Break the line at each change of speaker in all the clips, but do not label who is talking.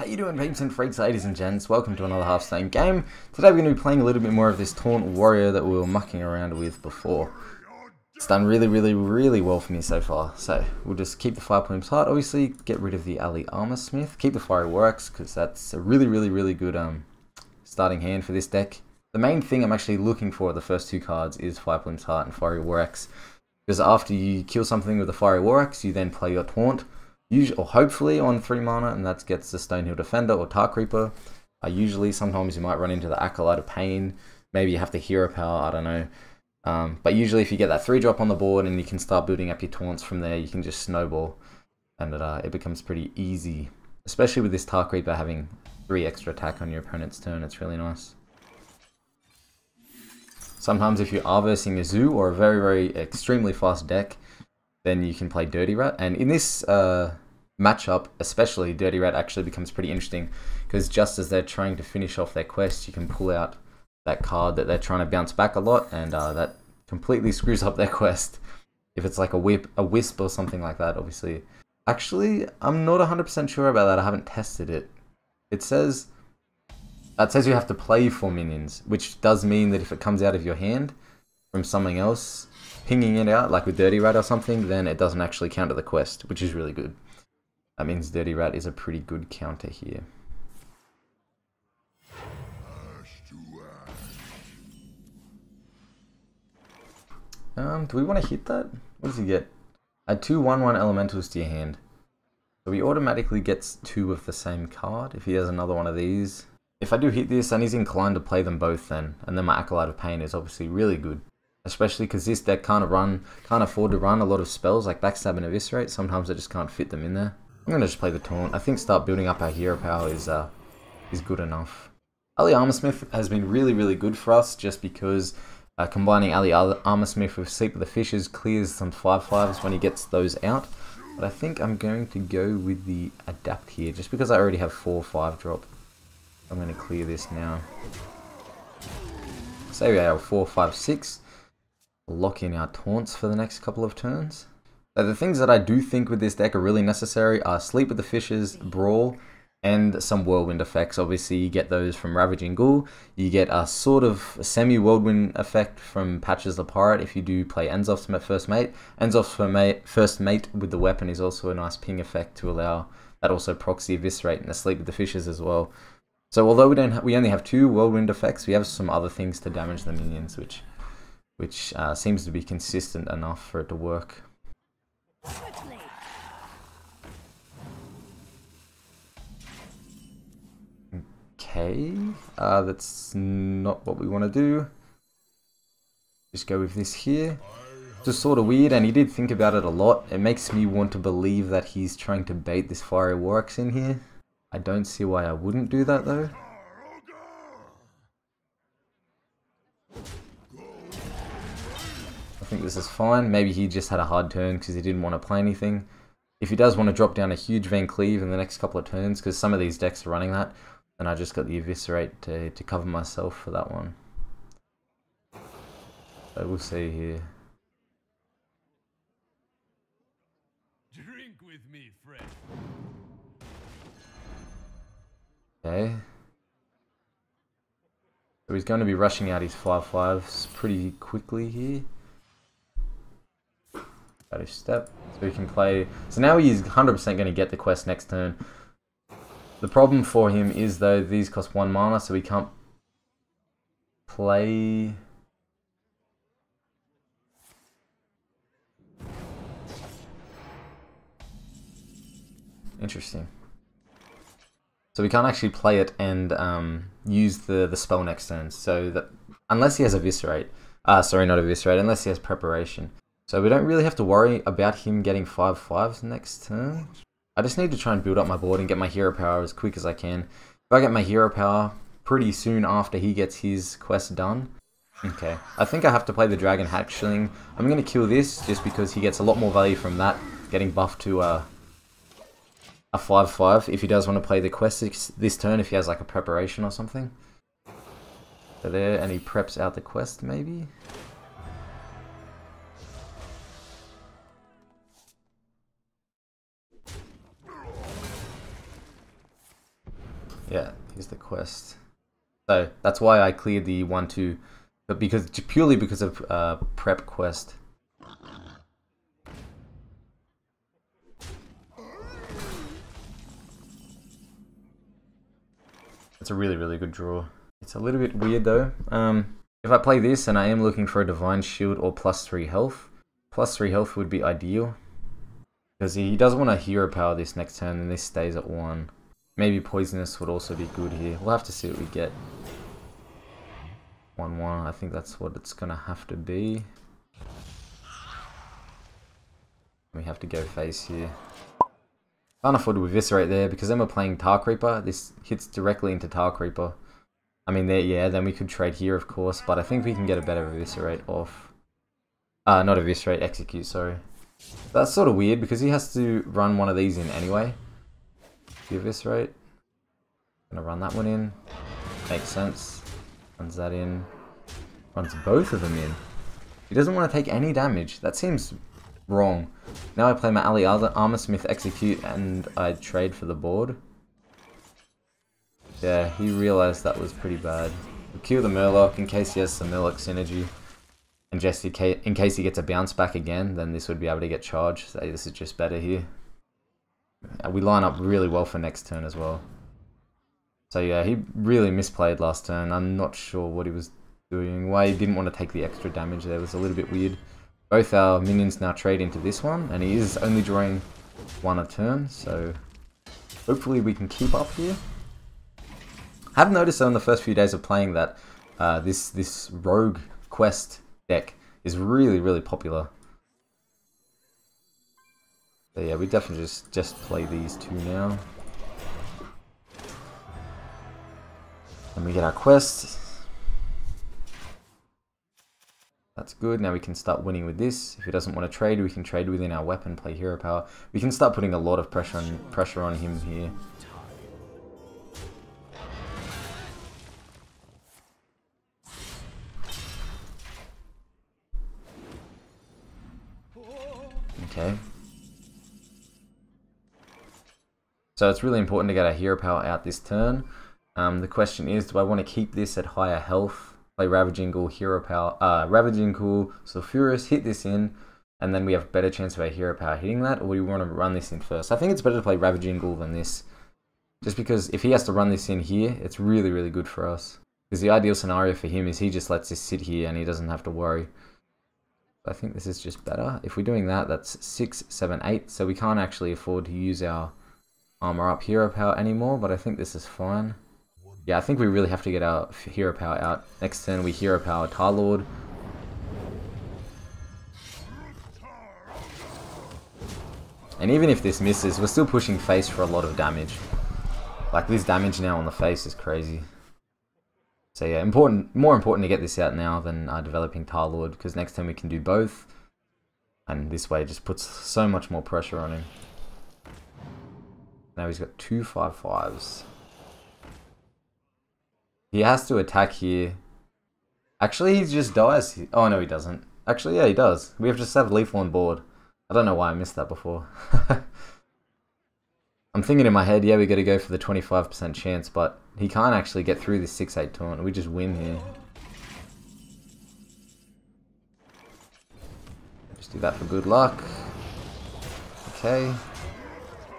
How you doing, peeps and freaks, ladies and gents? Welcome to another Hearthstone game. Today we're going to be playing a little bit more of this Taunt warrior that we were mucking around with before. It's done really well for me so far. So we'll just keep the Fire Plumes Heart, obviously, get rid of the Ali Armorsmith, keep the Fiery Works, because that's a really good starting hand for this deck. The main thing I'm actually looking for, the first two cards, is Fire Plumes Heart and Fiery Works. Because after you kill something with the Fiery Works, you then play your Taunt. Usually, or hopefully on 3 mana, and that gets the Stonehill Defender or Tar Creeper. Usually, sometimes you might run into the Acolyte of Pain. Maybe you have the Hero Power, I don't know. But usually if you get that 3-drop on the board and you can start building up your taunts from there, you can just snowball. And it becomes pretty easy. Especially with this Tar Creeper having 3 extra attack on your opponent's turn, it's really nice. Sometimes if you are versing a Zoo or a very extremely fast deck, then you can play Dirty Rat. And in this matchup, especially, Dirty Rat actually becomes pretty interesting. Because just as they're trying to finish off their quest, you can pull out that card that they're trying to bounce back a lot. And that completely screws up their quest. If it's like a Wisp or something like that, obviously. Actually, I'm not 100% sure about that. I haven't tested it. It says you have to play 4 minions. Which does mean that if it comes out of your hand from something else, pinging it out, like with Dirty Rat or something, then it doesn't actually counter the quest, which is really good. That means Dirty Rat is a pretty good counter here. Do we want to hit that? What does he get? Add 2 1/1 elementals to your hand. So he automatically gets 2 of the same card if he has another one of these. If I do hit this, then he's inclined to play them both then, and then my Acolyte of Pain is obviously really good. Especially because this deck can't afford to run a lot of spells like Backstab and Eviscerate. Sometimes I just can't fit them in there. I'm going to just play the Taunt. I think start building up our hero power is good enough. Ali Armorsmith has been really good for us just because combining Ali Armorsmith with Sleep of the Fishes clears some 5/5s when he gets those out. But I think I'm going to go with the Adapt here just because I already have 4 5-drop. I'm going to clear this now. Say we have 4 5 6. Lock in our taunts for the next couple of turns. So the things that I do think with this deck are really necessary are Sleep with the Fishes, Brawl, and some Whirlwind effects. Obviously you get those from Ravaging Ghoul. You get a sort of semi-Whirlwind effect from Patches the Pirate if you do play Enzof's First Mate. Enzof's First Mate with the weapon is also a nice ping effect to allow that also proxy Eviscerate and Sleep with the Fishes as well. So although we only have 2 Whirlwind effects, we have some other things to damage the minions, which seems to be consistent enough for it to work. Okay, that's not what we want to do. Just go with this here. Just sort of weird, and he did think about it a lot. It makes me want to believe that he's trying to bait this Fiery Works in here. I don't see why I wouldn't do that though. I think this is fine. Maybe he just had a hard turn because he didn't want to play anything. If he does want to drop down a huge Van Cleave in the next couple of turns, because some of these decks are running that, then I just got the Eviscerate to cover myself for that one. So we'll see here.
Drink with me, friend.
Okay. So he's going to be rushing out his 5/5s pretty quickly here. Out of step, so he can play. So now he's 100% going to get the quest next turn. The problem for him is though these cost 1 mana, so he can't play. Interesting. So we can't actually play it and use the spell next turn. So that unless he has Eviscerate, sorry, not Eviscerate, unless he has Preparation. So we don't really have to worry about him getting 5/5s next turn. I just need to try and build up my board and get my hero power as quick as I can. If I get my hero power pretty soon after he gets his quest done. Okay, I think I have to play the Dragon Hatchling. I'm going to kill this just because he gets a lot more value from that, getting buffed to a 5/5 if he does want to play the quest this turn, if he has like a Preparation or something. So there, and he preps out the quest maybe. yeah, here's the quest. So that's why I cleared the 1-2, but purely because of prep quest. It's a really, really good draw. It's a little bit weird though. If I play this and I am looking for a Divine Shield or +3 health, +3 health would be ideal. Because he doesn't want to hero power this next turn and this stays at 1. Maybe Poisonous would also be good here. We'll have to see what we get. 1-1, I think that's what it's going to have to be. We have to go face here. Can't afford to eviscerate there because then we're playing Tar Creeper. This hits directly into Tar Creeper. I mean, there, yeah, then we could trade here, of course, but I think we can get a better eviscerate off. Not eviscerate, execute, sorry. That's sort of weird because he has to run one of these in anyway. The eviscerate. Gonna run that one in. Makes sense. Runs that in. Runs both of them in. He doesn't want to take any damage. That seems wrong. Now I play my Ali Armorsmith execute and I trade for the board. Yeah, he realized that was pretty bad. We'll kill the Murloc in case he has some Murloc synergy. And just in case he gets a bounce back again, then this would be able to get charged. So this is just better here. We line up really well for next turn as well. So yeah, he really misplayed last turn. I'm not sure what he was doing. Why he didn't want to take the extra damage there was a little bit weird. Both our minions now trade into this one, and he is only drawing 1 a turn, so hopefully we can keep up here. I have noticed in the first few days of playing that this rogue quest deck is really, really popular. So yeah, we definitely just play these two now. And we get our quest. That's good. Now we can start winning with this. If he doesn't want to trade, we can trade within our weapon, play hero power. We can start putting a lot of pressure on him here. Okay. So it's really important to get our hero power out this turn. The question is, do I want to keep this at higher health? Play Ravaging Ghoul, hero power, Ravaging Ghoul, Sulfurous, hit this in, and then we have a better chance of our hero power hitting that, or do we want to run this in first? I think it's better to play Ravaging Ghoul than this. Just because if he has to run this in here, it's really, really good for us. Because the ideal scenario for him is he just lets this sit here and he doesn't have to worry. I think this is just better. If we're doing that, that's 6, 7, 8, so we can't actually afford to use our armor up hero power anymore, but I think this is fine. Yeah, I think we really have to get our hero power out. Next turn we hero power Tar Lord. And even if this misses, we're still pushing face for a lot of damage. Like this damage now on the face is crazy. So yeah, more important to get this out now than developing Tar Lord, because next turn we can do both. And this way it just puts so much more pressure on him. Now he's got 2 5/5s. He has to attack here. Actually, he just dies here. Oh, no, he doesn't. Actually, yeah, he does. We have just have lethal on board. I don't know why I missed that before. I'm thinking in my head, yeah, we got to go for the 25% chance, but he can't actually get through this 6-8 taunt. We just win here. Just do that for good luck. Okay.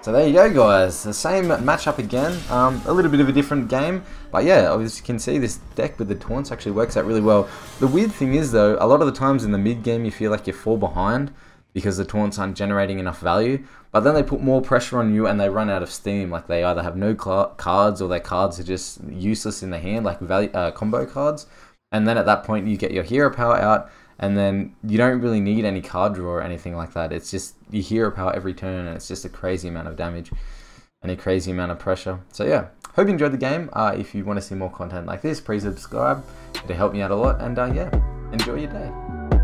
So there you go, guys. The same matchup again. A little bit of a different game. But yeah, as you can see, this deck with the taunts actually works out really well. The weird thing is, though, a lot of the times in the mid game, you feel like you fall behind because the taunts aren't generating enough value. But then they put more pressure on you and they run out of steam. Like they either have no cards or their cards are just useless in the hand, like combo cards. And then at that point, you get your hero power out. And then you don't really need any card draw or anything like that. It's just you hero power every turn and it's just a crazy amount of damage and a crazy amount of pressure. So yeah, hope you enjoyed the game. If you want to see more content like this, please subscribe. It'll help me out a lot. And yeah, enjoy your day.